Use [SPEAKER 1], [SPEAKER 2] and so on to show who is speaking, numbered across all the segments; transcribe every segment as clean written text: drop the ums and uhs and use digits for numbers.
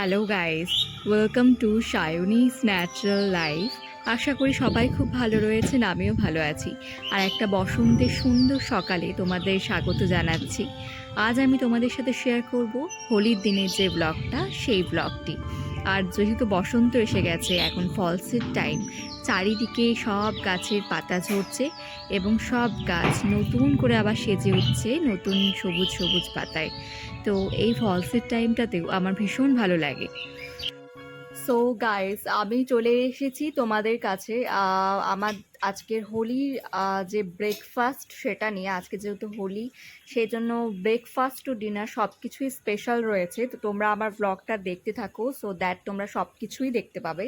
[SPEAKER 1] Hello guys, welcome to Sayani's natural life. আশা করি সবাই খুব ভালো রয়েছেন, আমিও ভালো আছি। আর একটা বসন্তের সুন্দর সকালে তোমাদের স্বাগত জানাচ্ছি। আজ আমি তোমাদের সাথে শেয়ার করব হোলির দিনের যে ব্লগটা, সেই ব্লগটি। আর যেহেতু বসন্ত এসে গেছে, এখন ফলসের টাইম, চারিদিকে সব গাছের পাতা ঝরছে এবং সব গাছ নতুন করে আবার সেজে উঠছে নতুন সবুজ সবুজ পাতায়। তো এই ফলসের টাইমটাতেও আমার ভীষণ ভালো লাগে। সো গাইস, আমি চলে এসেছি তোমাদের কাছে আমার আজকের হোলির যে ব্রেকফাস্ট সেটা নিয়ে। আজকে যেহেতু হোলি, সেই জন্য ব্রেকফাস্ট টু ডিনার সব কিছুই স্পেশাল রয়েছে। তো তোমরা আমার ব্লগটা দেখতে থাকো, সো দ্যাট তোমরা সব কিছুই দেখতে পাবে।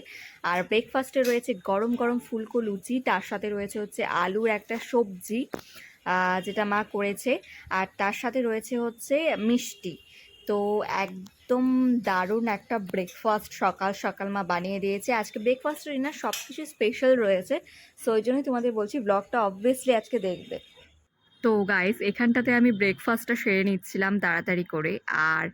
[SPEAKER 1] আর ব্রেকফাস্টে রয়েছে গরম গরম ফুলকো লুচি, তার সাথে রয়েছে হচ্ছে আলুর একটা সবজি যেটা মা করেছে, আর তার সাথে রয়েছে হচ্ছে মিষ্টি। তো একদম দারুণ একটা ব্রেকফাস্ট সকাল সকাল মা বানিয়ে দিয়েছে। আজকে ব্রেকফাস্ট ডিনার সব কিছু স্পেশাল রয়েছে, সো ওই জন্যই তোমাদের বলছি ব্লগটা অবভিয়াসলি আজকে দেখবে। তো গাইস, এখানটাতে আমি ব্রেকফাস্টটা সেরে নিচ্ছিলাম তাড়াতাড়ি করে। আর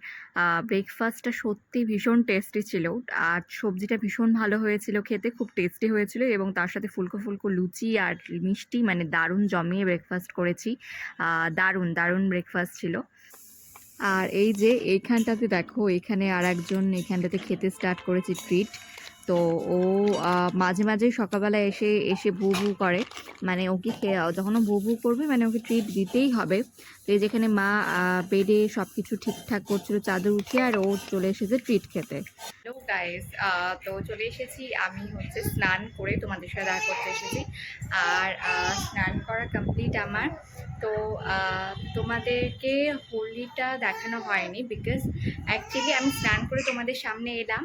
[SPEAKER 1] ব্রেকফাস্টটা সত্যি ভীষণ টেস্টি ছিল। আর সবজিটা ভীষণ ভালো হয়েছিল, খেতে খুব টেস্টি হয়েছিল, এবং তার সাথে ফুলকো ফুলকো লুচি আর মিষ্টি, মানে দারুণ জমিয়ে ব্রেকফাস্ট করেছি। দারুণ দারুণ ব্রেকফাস্ট ছিল। আর এই যে এইখানটাতে দেখো, এখানে আর একজন এখানটাতে খেতে স্টার্ট করেছে ট্রিট। তো ও মাঝে মাঝে সকালবেলা এসে এসে ভু ভু করে, মানে ওকে যখন ও ভু ভু করবে মানে ওকে ট্রিট দিতেই হবে। তো এই যেখানে মা বেডে সব কিছু ঠিকঠাক করছিল চাদর উঠিয়ে, আর ও চলে এসেছে ট্রিট খেতে। হ্যালো গাইস, তো চলে এসেছি আমি হচ্ছে স্নান করে তোমাদের সাথে দেখা করতে এসেছি। আর স্নান করা কমপ্লিট আমার। তো তোমাদেরকে হোলিটা দেখানো হয়নি, বিকজ অ্যাকচুয়ালি আমি স্নান করে তোমাদের সামনে এলাম।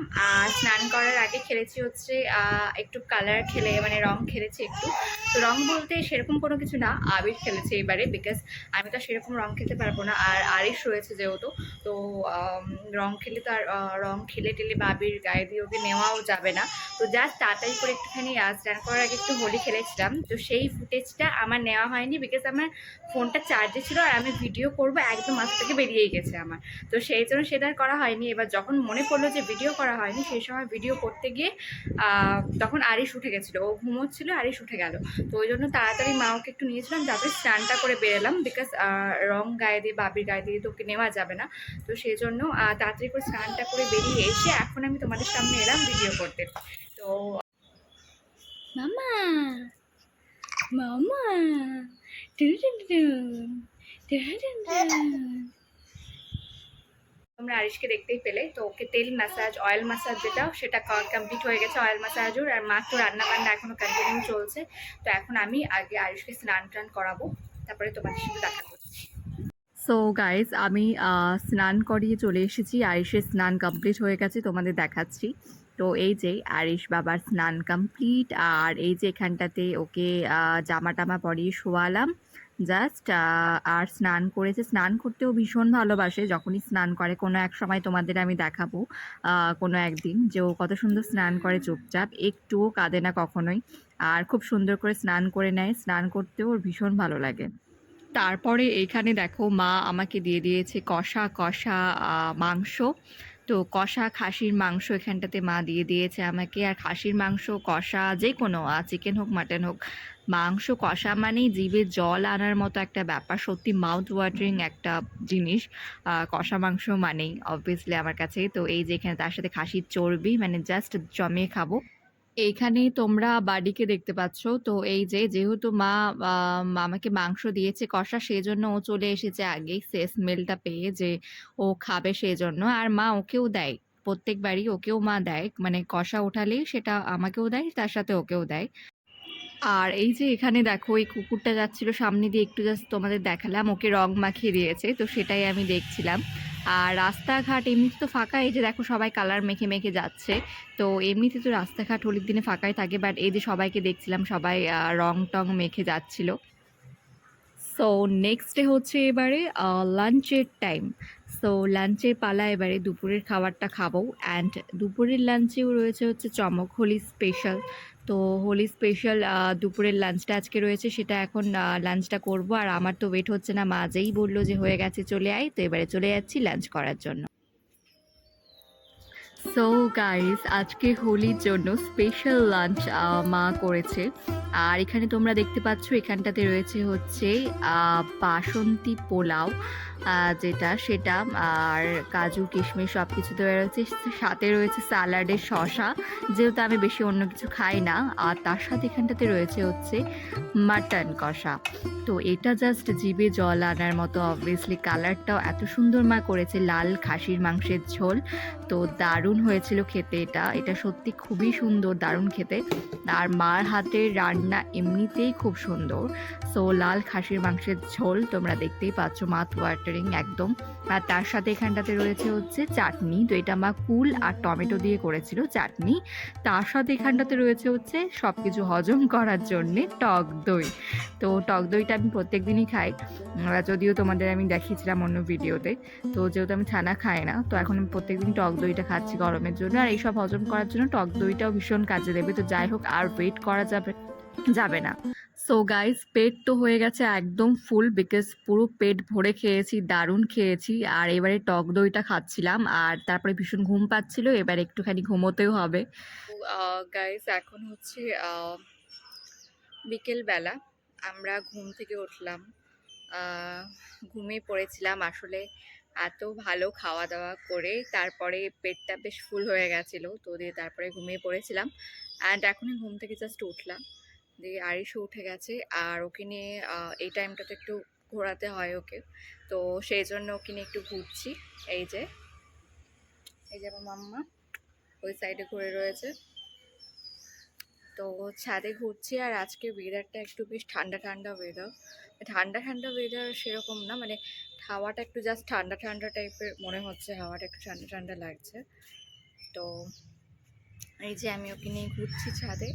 [SPEAKER 1] স্নান করার আগে খেলেছি হচ্ছে একটু কালার খেলে, মানে রং খেলেছি একটু। তো রং বলতে সেরকম কোনো কিছু না, আবির খেলেছি এবারে, বিকজ আমি তো সেরকম রং খেতে পারবো না, আর আরিশ রয়েছে যেহেতু। তো রং খেলে তো আর রং খেলে টেলে বা আবির গায়ে দিয়ে ওকে নেওয়াও যাবে না। তো জাস্ট তাড়াতাড়ি করে একটুখানি স্নান করার আগে একটু হোলি খেলেছিলাম। তো সেই ফুটেজটা আমার নেওয়া হয়নি, বিকজ আমার ফোনটা চার্জে ছিল আর আমি ভিডিও করবো একদম মাথা থেকে বেরিয়েই গেছে আমার। তো সেই জন্য সেটা করা হয়নি। এবার যখন মনে পড়লো যে ভিডিও করা হয়নি, সেই সময় ভিডিও করতে গিয়ে তখন আরিশ উঠে গেছিলো, ও ঘুমোচ্ছিল, আরিশ উঠে গেল। তো ওই জন্য তাড়াতাড়ি মা ওকে একটু নিয়েছিলাম, যাতে স্নানটা করে বেরোলাম, বিকজ রং গায়ে দিয়ে বাবির গায়ে দিয়ে তো ওকে নেওয়া যাবে না। তো সেই জন্য তাড়াতাড়ি করে স্নানটা করে বেরিয়ে এসে এখন আমি তোমাদের সামনে এলাম ভিডিও করতে। তো মামা মামা তোমরা আরিশকে দেখতেই পেলে। তো ওকে তেল ম্যাসাজ, অয়েল ম্যাসাজ যেটা, সেটা কমপ্লিট হয়ে গেছে, অয়েল ম্যাসাজও। আর মাত্র রান্না বান্না এখনো কন্টিনিউ চলছে। তো এখন আমি আগে আরিশকে স্নান টান করাবো, তারপরে তোমাদের সাথে দেখা করছি। সো গাইজ, আমি স্নান করিয়ে চলে এসেছি, আরিশের স্নান কমপ্লিট হয়ে গেছে, তোমাদের দেখাচ্ছি। তো এই যে আরিশ বাবার স্নান কমপ্লিট, আর এই যে এখানটাতে ওকে জামা টামা পরিয়ে শোয়ালাম জাস্ট। আর স্নান করেছে, স্নান করতেও ভীষণ ভালোবাসে। যখনই স্নান করে, কোনো এক সময় তোমাদের আমি দেখাবো কোনো একদিন, যে ও কত সুন্দর স্নান করে, চুপচাপ, একটুও কাঁদে না কখনোই। আর খুব সুন্দর করে স্নান করে নেয়, স্নান করতেও ওর ভীষণ ভালো লাগে। তারপরে এইখানে দেখো, মা আমাকে দিয়ে দিয়েছে কষা কষা মাংস। তো কষা খাসির মাংস এখানটাতে মা দিয়ে দিয়েছে আমাকে। আর খাসির মাংস কষা, যে কোনো চিকেন হোক মাটন হোক, মাংস কষা মানেই জিভে জল আনার মতো একটা ব্যাপার, সত্যি মাউথ ওয়াটারিং একটা জিনিস। কষা মাংস মানেই অবভিয়াসলি আমার কাছে। তো এই যে এখানে তার সাথে খাসির চর্বি, মানে জাস্ট জমিয়ে খাবো। এইখানে তোমরা বাড়িকে দেখতে পাচ্ছ। তো এই যে যেহেতু মা আমাকে মাংস দিয়েছে কষা, সেই জন্য ও চলে এসেছে আগেই, সে স্মেলটা পেয়ে যে ও খাবে সেই জন্য। আর মা ওকেও দেয়, প্রত্যেকবারই ওকেও মা দেয়, মানে কষা ওঠালেই সেটা আমাকেও দেয়, তার সাথে ওকেও দেয়। আর এই যে এখানে দেখো, এই কুকুরটা যাচ্ছিল সামনে দিয়ে, একটু জাস্ট তোমাদের দেখালাম, ওকে রং মাখিয়ে দিয়েছে, তো সেটাই আমি দেখছিলাম। আর রাস্তাঘাট এমনিতে তো ফাঁকা, এই যে দেখো সবাই কালার মেখে মেখে যাচ্ছে। তো এমনিতে তো রাস্তাঘাট হোলির দিনে ফাঁকাই থাকে, বাট এই যে সবাইকে দেখছিলাম সবাই রং টং মেখে যাচ্ছিল। সো নেক্সট ডে হচ্ছে এবারে লাঞ্চের টাইম। সো লাঞ্চের পালা, এবারে দুপুরের খাবারটা খাবো। অ্যান্ড দুপুরের লাঞ্চেও রয়েছে হচ্ছে চমক, হোলি স্পেশাল। তো হোলি স্পেশাল দুপুরের লাঞ্চটা আজকে রয়েছে, সেটা এখন লাঞ্চটা করব। আর আমার তো ওয়েট হচ্ছে না, মা যেই বললো যে হয়ে গেছে চলে আয়, তো এবারে চলে যাচ্ছি লাঞ্চ করার জন্য। সো গাইস, আজকে হোলির জন্য স্পেশাল লাঞ্চ মা করেছে। আর এখানে তোমরা দেখতে পাচ্ছ, এখানটাতে রয়েছে হচ্ছে বাসন্তী পোলাও, যেটা সেটা, আর কাজু কিশমিশ সব কিছু দেওয়া রয়েছে। সাথে রয়েছে স্যালাডের শসা, যেহেতু আমি বেশি অন্য কিছু খাই না। আর তার সাথে এখানটাতে রয়েছে হচ্ছে মাটন কষা। তো এটা জাস্ট জিভে জল আনার মতো। অবভিয়াসলি কালারটাও এত সুন্দর মা করেছে, লাল খাসির মাংসের ঝোল। তো দারুণ হয়েছিল খেতে। এটা সত্যি খুবই সুন্দর, দারুণ খেতে। আর মার হাতের রান্না এমনিতেই খুব সুন্দর। সো লাল খাসির মাংসের ঝোল তোমরা দেখতেই পাচ্ছ, মাউথ ওয়াটারিং একদম। আর তার সাথে এখানটাতে রয়েছে হচ্ছে চাটনি। তো এটা মা কুল আর টমেটো দিয়ে করেছিল চাটনি। তার সাথে এখানটাতে রয়েছে হচ্ছে সব কিছু হজম করার জন্যে টক দই। তো টক দইটা আমি প্রত্যেক দিনই খাই, যদিও তোমাদের আমি দেখিয়েছিলাম অন্য ভিডিওতে। তো যেহেতু আমি ছানা খাই না, তো এখন আমি প্রত্যেকদিন টক দইটা খাচ্ছি গরমের জন্য। আর এইসব হজম করার জন্য টক দইটাও ভীষণ কাজে দেবে। তো যাই হোক, আর ওয়েট করা যাবে না। সো গাইস, পেট তো হয়ে গেছে একদম ফুল, বিকজ পুরো পেট ভরে খেয়েছি, দারুণ খেয়েছি। আর এবারে টক দইটা খাচ্ছিলাম, আর তারপরে ভীষণ ঘুম পাচ্ছিল। এবার একটুখানি ঘুমোতেও হবে। গাইস, এখন হচ্ছে বিকেলবেলা। আমরা ঘুম থেকে উঠলাম, ঘুমিয়ে পড়েছিলাম আসলে। এত ভালো খাওয়া দাওয়া করে তারপরে পেটটা বেশ ফুল হয়ে গেছিলো, তো দিয়ে তারপরে ঘুমিয়ে পড়েছিলাম। অ্যান্ড এখনই ঘুম থেকে জাস্ট উঠলাম, দিয়ে আরিশও উঠে গেছে। আর ওকে নিয়ে এই টাইমটাতে একটু ঘোরাতে হয় ওকে, তো সেই জন্য ওকে নিয়ে একটু ঘুরছি। এই যে আমার মাম্মা ওই সাইডে ঘুরে রয়েছে। তো ছাদে ঘুরছি। আর আজকে ওয়েদারটা একটু বেশ ঠান্ডা ঠান্ডা ওয়েদার। ঠান্ডা ঠান্ডা ওয়েদার সেরকম না, মানে হাওয়াটা একটু জাস্ট ঠান্ডা ঠান্ডা টাইপের মনে হচ্ছে, হাওয়াটা একটু ঠান্ডা ঠান্ডা লাগছে। তো এই যে আমি ওকে নিয়ে ঘুরছি ছাদে।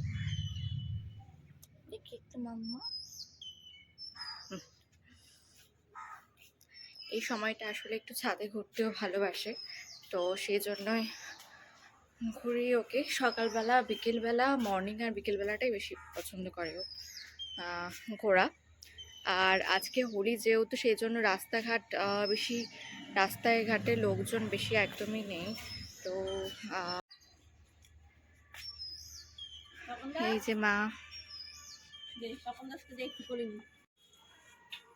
[SPEAKER 1] দেখি একটু মাম্মা, এই সময়টা আসলে একটু ছাদে ঘুরতেও ভালোবাসে, তো সেই জন্যই ঘুরি ওকে। সকালবেলা বিকেলবেলা, মর্নিং আর বিকেলবেলাটাই বেশি পছন্দ করে ও ঘোরা। আর আজকে হোলি যেহেতু, সেই জন্য রাস্তাঘাট বেশি, রাস্তায় ঘাটে লোকজন বেশি একদমই নেই। তো এই যে মা,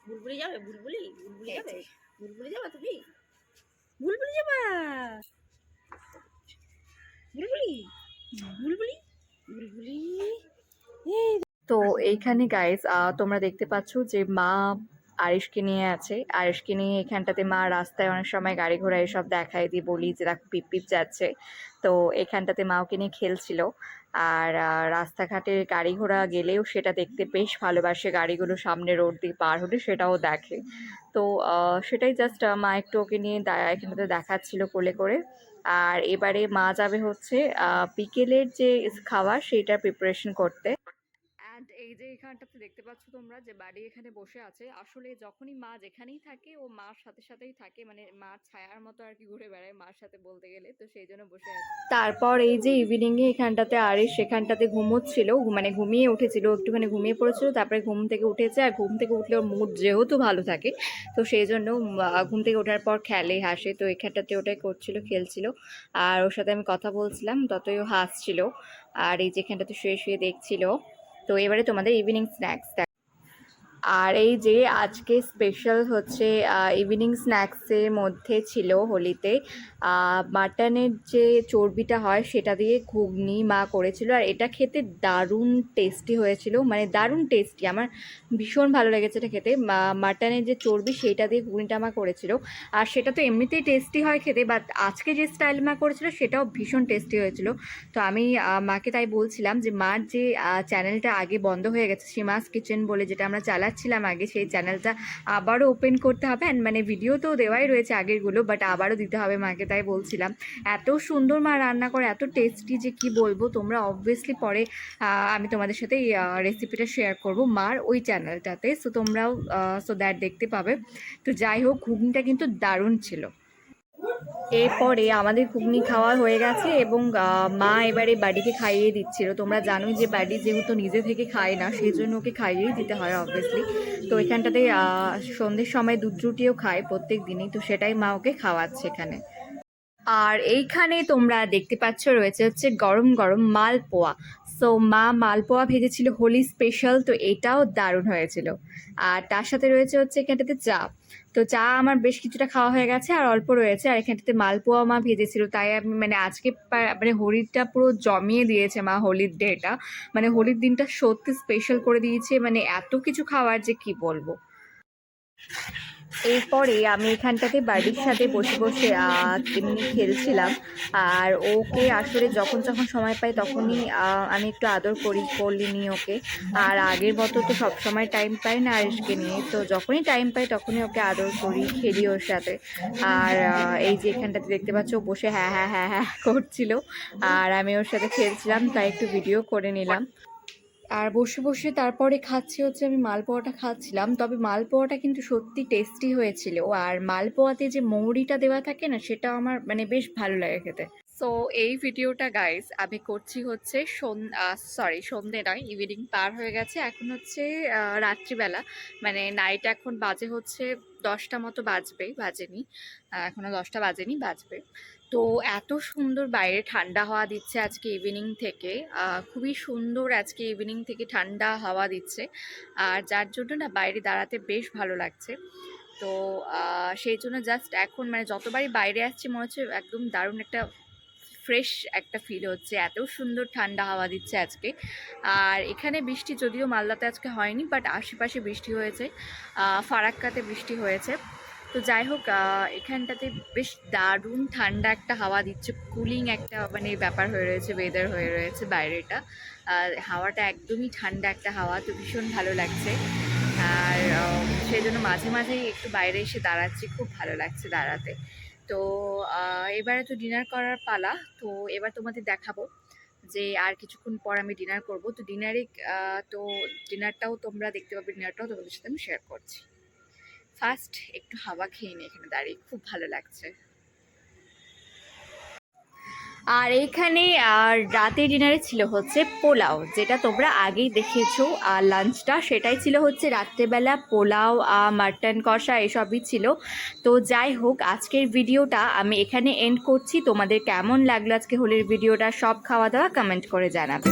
[SPEAKER 2] বুলবুলি যাবে, বুলবুলি বুলবুলি যাবে, বুলবুলি যাবে, তুমি বুলবুলি যাবা, বুলবুলি বুলবুলি বুলবুলি।
[SPEAKER 1] তো এইখানে গাইজ তোমরা দেখতে পাচ্ছ যে মা আরিশকে নিয়ে আছে। আরিশকে নিয়ে এখানটাতে মা রাস্তায় অনেক সময় গাড়ি ঘোড়া এসব দেখায়, দিয়ে বলি যে দেখো পিপ পিপ যাচ্ছে। তো এখানটাতে মা ওকে নিয়ে খেলছিল। আর রাস্তাঘাটে গাড়ি ঘোড়া গেলেও সেটা দেখতে বেশ ভালোবাসে, গাড়িগুলো সামনে রোড দিয়ে পার হলে সেটাও দেখে। তো সেটাই জাস্ট মা একটু ওকে নিয়ে এখানটাতে দেখাচ্ছিল কোলে করে। আর এবারে মা যাবে হচ্ছে বিকেলের যে খাবার সেইটার প্রিপারেশন করতে। অ্যান্ড এই যে এখানটাতে দেখতে পাচ্ছ তোমরা যে বাড়ি এখানে বসে আছে। আসলে যখনই মা যেখানেই থাকে ও মার সাথে সাথেই থাকে, মানে মার ছায়ার মতো আর কি ঘুরে বেড়ায় মার সাথে বলতে গেলে, তো সেই জন্য বসে আছে। তারপর এই যে ইভিনিংয়ে এখানটাতে আরিশ সেখানটাতে ঘুমোচ্ছিল, মানে ঘুমিয়ে উঠেছিল, একটুখানি ঘুমিয়ে পড়েছিল, তারপরে ঘুম থেকে উঠেছে। আর ঘুম থেকে উঠলে ওর মুড যেহেতু ভালো থাকে, তো সেই জন্য ঘুম থেকে ওঠার পর খেলে হাসে। তো এখানটাতে ওটাই করছিল, খেলছিল। আর ওর সাথে আমি কথা বলছিলাম, ততই ও হাসছিল। আর এই যেখানটাতে শুয়ে শুয়ে দেখছিল। তো এবারে তোমাদের ইভিনিং স্ন্যাক্স। আর এই যে আজকে স্পেশাল হচ্ছে ইভিনিং স্ন্যাক্সের মধ্যে ছিল হোলিতে মাটনের যে চর্বিটা হয় সেটা দিয়ে ঘুগনি মা করেছিল। আর এটা খেতে দারুণ টেস্টি হয়েছিল, মানে দারুণ টেস্টি, আমার ভীষণ ভালো লেগেছে এটা খেতে। মাটনের যে চর্বি সেইটা দিয়ে ঘুগনিটা মা করেছিল। আর সেটা তো এমনিতেই টেস্টি হয় খেতে, বাট আজকে যে স্টাইল মা করেছিল সেটাও ভীষণ টেস্টি হয়েছিল। তো আমি মাকে তাই বলছিলাম যে মার যে চ্যানেলটা আগে বন্ধ হয়ে গেছে, সীমাস কিচেন বলে, যেটা আমরা চালাচ্ছিলাম আগে, সেই চ্যানেলটা আবারও ওপেন করতে হবে। অ্যান্ড মানে ভিডিও তো দেওয়াই রয়েছে আগেরগুলো, বাট আবারও দিতে হবে মাকে, তাই বলছিলাম। এত সুন্দর মা রান্না করে, এত টেস্টি যে কি বলবো। তোমরা অবভিয়াসলি পরে আমি তোমাদের সাথে এই রেসিপিটা শেয়ার করবো মার ওই চ্যানেলটাতে, সো তোমরাও সো দ্যাট দেখতে পাবে। তো যাই হোক, ঘুগনিটা কিন্তু দারুণ ছিল। এরপরে আমাদের ঘুগনি খাওয়া হয়ে গেছে এবং মা এবারে বাড়িকে খাইয়ে দিচ্ছিল। তোমরা জানোই যে বাড়ি যেহেতু নিজে থেকে খায় না, সেই জন্য ওকে খাইয়েই দিতে হয় অবভিয়াসলি। তো এখানটাতে সন্ধ্যের সময় দুধ রুটিও খায় প্রত্যেক দিনই, তো সেটাই মা ওকে খাওয়াচ্ছে এখানে। আর এইখানে তোমরা দেখতে পাচ্ছ রয়েছে হচ্ছে গরম গরম মালপোয়া। সো মা মালপোয়া ভেজেছিল হোলি স্পেশাল, তো এটাও দারুণ হয়েছিল। আর তার সাথে রয়েছে হচ্ছে এখানটাতে চা। তো চা আমার বেশ কিছুটা খাওয়া হয়ে গেছে, আর অল্প রয়েছে। আর এখানটাতে মালপোয়া মা ভেজেছিল, তাই আমি মানে আজকে মানে হোলিটা পুরো জমিয়ে দিয়েছে মা, হোলির ডেটা মানে হোলির দিনটা সত্যি স্পেশাল করে দিয়েছে, মানে এত কিছু খাওয়ার যে কি বলবো। এরপরে আমি এখানটাতে বাড়ির সাথে বসে বসে এমনি খেলছিলাম। আর ওকে আসলে যখন যখন সময় পাই তখনই আমি একটু আদর করলিনি ওকে। আর আগের মতো তো সব সময় টাইম পাই না আরিশকে নিয়ে, তো যখনই টাইম পাই তখনই ওকে আদর করি, খেলি ওর সাথে। আর এই যে এখানটাতে দেখতে পাচ্ছ ও বসে হ্যাঁ হ্যাঁ হ্যাঁ হ্যাঁ করছিল, আর আমি ওর সাথে খেলছিলাম, তাই একটু ভিডিও করে নিলাম। আর বসে বসে তারপরে খাচ্ছি হচ্ছে আমি মালপোয়াটা খাচ্ছিলাম, তবে মালপোয়াটা কিন্তু সত্যি টেস্টি হয়েছিল। আর মালপোয়াতে যে মৌরিটা দেওয়া থাকে না, সেটা আমার মানে বেশ ভালো লাগে খেতে। সো এই ভিডিওটা গাইস আমি করছি হচ্ছে সন্ধে নয়, ইভিনিং পার হয়ে গেছে, এখন হচ্ছে রাত্রিবেলা, মানে নাইট এখন বাজে হচ্ছে 10টা মতো বাজেনি, এখনও 10টা বাজেনি, বাজবে। তো এত সুন্দর বাইরে ঠান্ডা হাওয়া দিচ্ছে আজকে ইভিনিং থেকে, খুবই সুন্দর আজকে ইভিনিং থেকে ঠান্ডা হাওয়া দিচ্ছে, আর যার জন্য না বাইরে দাঁড়াতে বেশ ভালো লাগছে। তো সেই জন্য জাস্ট এখন মানে যতবারই বাইরে আসছি মনে হচ্ছে একদম দারুণ একটা ফ্রেশ একটা ফিল হচ্ছে, এত সুন্দর ঠান্ডা হাওয়া দিচ্ছে আজকে। আর এখানে বৃষ্টি যদিও মালদাতে আজকে হয়নি, বাট আশেপাশে বৃষ্টি হয়েছে, ফারাক্কাতে বৃষ্টি হয়েছে। তো যাই হোক, এখানটাতে বেশ দারুণ ঠান্ডা একটা হাওয়া দিচ্ছে, কুলিং একটা মানে ব্যাপার হয়ে রয়েছে, ওয়েদার হয়ে রয়েছে বাইরেটা। হাওয়াটা একদমই ঠান্ডা একটা হাওয়া, তো ভীষণ ভালো লাগছে। আর সেই জন্য মাঝে মাঝেই একটু বাইরে এসে দাঁড়াচ্ছি, খুব ভালো লাগছে দাঁড়াতে। তো এবারে তো ডিনার করার পালা, তো এবার তোমাদের দেখাবো যে আর কিছুক্ষণ পর আমি ডিনার করব। তো তো ডিনারটাও তোমরা দেখতে পাবে, ডিনারটাও তোমাদের সাথে আমি শেয়ার করছি। ফার্স্ট একটু হাওয়া খেয়ে নিই এখানে দাঁড়িয়ে, খুব ভালো লাগছে। আর এইখানে রাতে ডিনারে ছিল হচ্ছে পোলাও, যেটা তোমরা আগেই দেখেছো। আর লাঞ্চটা সেটাই ছিল হচ্ছে রাত্রেবেলা, পোলাও, মাটন কষা এসবই ছিল। তো যাই হোক, আজকের ভিডিওটা আমি এখানে এন্ড করছি। তোমাদের কেমন লাগলো আজকে হোলির ভিডিওটা সব খাওয়া দাওয়া কমেন্ট করে জানাবে।